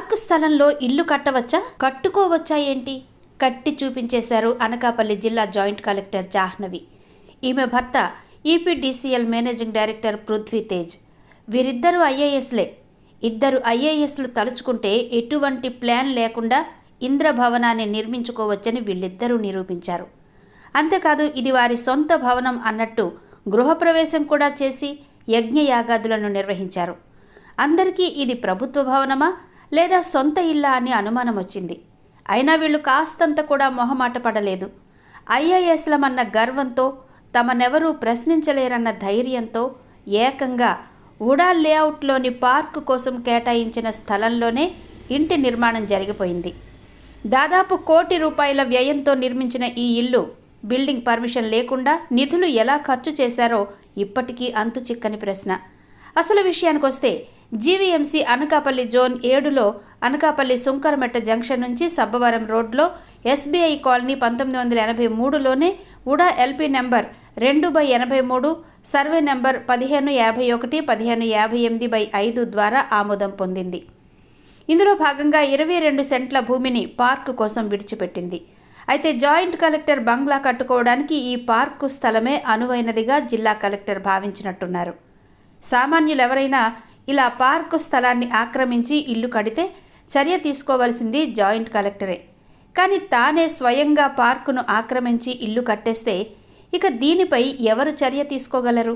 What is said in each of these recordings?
Park స్థలంలో ఇల్లు కట్టవచ్చా, కట్టుకోవచ్చా ఏంటి? కట్టి చూపించేశారు అనకాపల్లి జిల్లా జాయింట్ కలెక్టర్ జాహ్నవి. ఈమె భర్త EPDCL managing director Prithvi Tej. వీరిద్దరూ ఐఏఎస్లే. ఇద్దరు ఐఏఎస్లు తలుచుకుంటే ఎటువంటి ప్లాన్ లేకుండా ఇంద్రభవనాన్ని నిర్మించుకోవచ్చని వీళ్ళిద్దరూ నిరూపించారు. అంతేకాదు, ఇది వారి సొంత భవనం అన్నట్టు గృహప్రవేశం కూడా చేసి యజ్ఞయాగాదులను నిర్వహించారు. అందరికీ ఇది ప్రభుత్వ భవనమా లేదా సొంత ఇల్లా అని అనుమానం వచ్చింది. అయినా వీళ్ళు కాస్తంత కూడా మొహమాట పడలేదు. ఐఏఎస్లమన్న గర్వంతో, తమనెవరూ ప్రశ్నించలేరన్న ధైర్యంతో ఏకంగా ఉడా లేఅవుట్లోని పార్కు కోసం కేటాయించిన స్థలంలోనే ఇంటి నిర్మాణం జరిగిపోయింది. దాదాపు ₹1,00,00,000 వ్యయంతో నిర్మించిన ఈ ఇల్లు బిల్డింగ్ పర్మిషన్ లేకుండా నిధులు ఎలా ఖర్చు చేశారో ఇప్పటికీ అంతు చిక్కని ప్రశ్న. అసలు విషయానికొస్తే జీవీఎంసీ అనకాపల్లి జోన్ 7లో అనకాపల్లి సుంకరమెట్ట జంక్షన్ నుంచి సబ్బవరం రోడ్లో ఎస్బీఐ కాలనీ 1983లోనే UDA LP number 2/83 survey number 1551 1558/5 ద్వారా ఆమోదం పొందింది. ఇందులో భాగంగా 22 సెంట్ల భూమిని పార్కు కోసం విడిచిపెట్టింది. అయితే జాయింట్ కలెక్టర్ బంగ్లా కట్టుకోవడానికి ఈ పార్కు స్థలమే అనువైనదిగా జిల్లా కలెక్టర్ భావించినట్టున్నారు. సామాన్యులెవరైనా ఇలా పార్కు స్థలాన్ని ఆక్రమించి ఇల్లు కడితే చర్య తీసుకోవాల్సింది జాయింట్ కలెక్టరే. కానీ తానే స్వయంగా పార్కును ఆక్రమించి ఇల్లు కట్టేస్తే ఇక దీనిపై ఎవరు చర్య తీసుకోగలరు?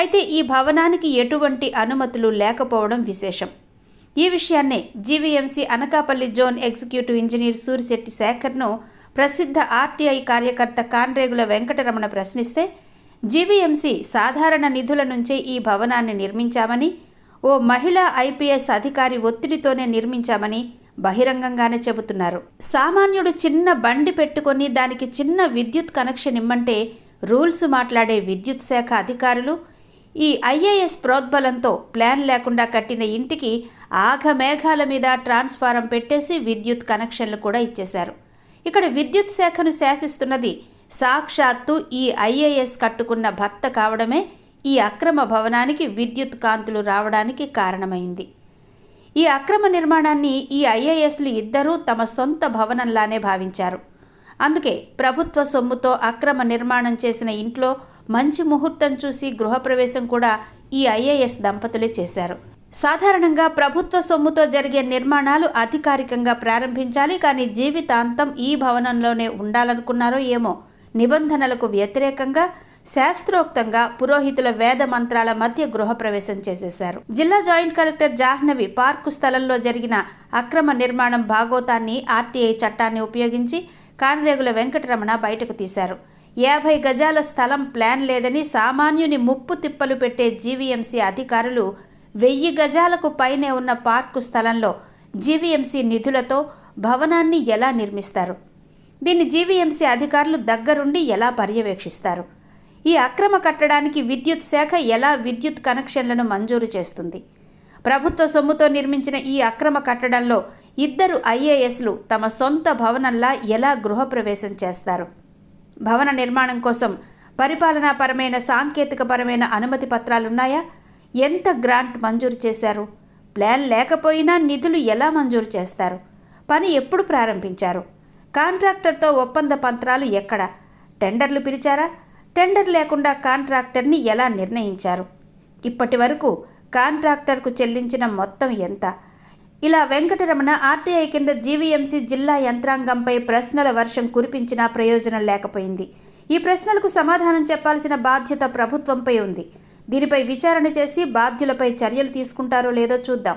అయితే ఈ భవనానికి ఎటువంటి అనుమతులు లేకపోవడం విశేషం. ఈ విషయాన్నే GVMC Anakapalli zone executive engineer Surisetti శేఖర్ను ప్రసిద్ధ ఆర్టీఐ కార్యకర్త కాన్రేగుల వెంకటరమణ ప్రశ్నిస్తే, జీవీఎంసీ సాధారణ నిధుల నుంచే ఈ భవనాన్ని నిర్మించామని, ఓ మహిళా ఐపీఎస్ అధికారి ఒత్తిడితోనే నిర్మించామని బహిరంగంగానే చెబుతున్నారు. సామాన్యుడు చిన్న బండి పెట్టుకొని దానికి చిన్న విద్యుత్ కనెక్షన్ ఇమ్మంటే రూల్స్ మాట్లాడే విద్యుత్ శాఖ అధికారులు ఈ ఐఏఎస్ ప్రోద్బలంతో ప్లాన్ లేకుండా కట్టిన ఇంటికి ఆఘమేఘాల మీద ట్రాన్స్ఫారం పెట్టేసి విద్యుత్ కనెక్షన్లు కూడా ఇచ్చేశారు. ఇక్కడ విద్యుత్ శాఖను శాసిస్తున్నది సాక్షాత్తు ఈ ఐఏఎస్ కట్టుకున్న భర్త కావడమే ఈ అక్రమ భవనానికి విద్యుత్ కాంతులు రావడానికి కారణమైంది. ఈ అక్రమ నిర్మాణాన్ని ఈ ఐఏఎస్లు ఇద్దరూ తమ సొంత భవనంలానే భావించారు. అందుకే ప్రభుత్వ సొమ్ముతో అక్రమ నిర్మాణం చేసిన ఇంట్లో మంచి ముహూర్తం చూసి గృహప్రవేశం కూడా ఈ ఐఏఎస్ దంపతులే చేశారు. సాధారణంగా ప్రభుత్వ సొమ్ముతో జరిగే నిర్మాణాలు అధికారికంగా ప్రారంభించాలి, కానీ జీవితాంతం ఈ భవనంలోనే ఉండాలనుకున్నారో ఏమో నిబంధనలకు వ్యతిరేకంగా శాస్త్రోక్తంగా పురోహితుల వేద మంత్రాల మధ్య గృహప్రవేశం చేసేశారు. జిల్లా జాయింట్ కలెక్టర్ జాహ్నవి పార్కు స్థలంలో జరిగిన అక్రమ నిర్మాణం భాగోతాన్ని ఆర్టీఐ చట్టాన్ని ఉపయోగించి కాన్రేగుల వెంకటరమణ బయటకు తీశారు. 50 గజాల స్థలం ప్లాన్ లేదని సామాన్యుని ముప్పు తిప్పలు పెట్టే జీవీఎంసీ అధికారులు 1000 గజాలకు పైనే ఉన్న పార్కు స్థలంలో జీవీఎంసీ నిధులతో భవనాన్ని ఎలా నిర్మిస్తారు? దీన్ని జీవీఎంసీ అధికారులు దగ్గరుండి ఎలా పర్యవేక్షిస్తారు? ఈ అక్రమ కట్టడానికి విద్యుత్ శాఖ ఎలా విద్యుత్ కనెక్షన్లను మంజూరు చేస్తుంది? ప్రభుత్వ సొమ్ముతో నిర్మించిన ఈ అక్రమ కట్టడంలో ఇద్దరు ఐఏఎస్లు తమ సొంత భవనంలా ఎలా గృహప్రవేశం చేస్తారు? భవన నిర్మాణం కోసం పరిపాలనాపరమైన సాంకేతికపరమైన అనుమతి పత్రాలున్నాయా? ఎంత గ్రాంట్ మంజూరు చేశారు? ప్లాన్ లేకపోయినా నిధులు ఎలా మంజూరు చేస్తారు? పని ఎప్పుడు ప్రారంభించారు? కాంట్రాక్టర్తో ఒప్పంద పత్రాలు ఎక్కడ? టెండర్లు పిలిచారా? టెండర్ లేకుండా కాంట్రాక్టర్ని ఎలా నిర్ణయించారు? ఇప్పటి వరకు కాంట్రాక్టర్కు చెల్లించిన మొత్తం ఎంత? ఇలా వెంకటరమణ ఆర్టీఐ కింద జీవీఎంసీ జిల్లా యంత్రాంగంపై ప్రశ్నల వర్షం కురిపించినా ప్రయోజనం లేకపోయింది. ఈ ప్రశ్నలకు సమాధానం చెప్పాల్సిన బాధ్యత ప్రభుత్వంపై ఉంది. దీనిపై విచారణ చేసి బాధ్యులపై చర్యలు తీసుకుంటారో లేదో చూద్దాం.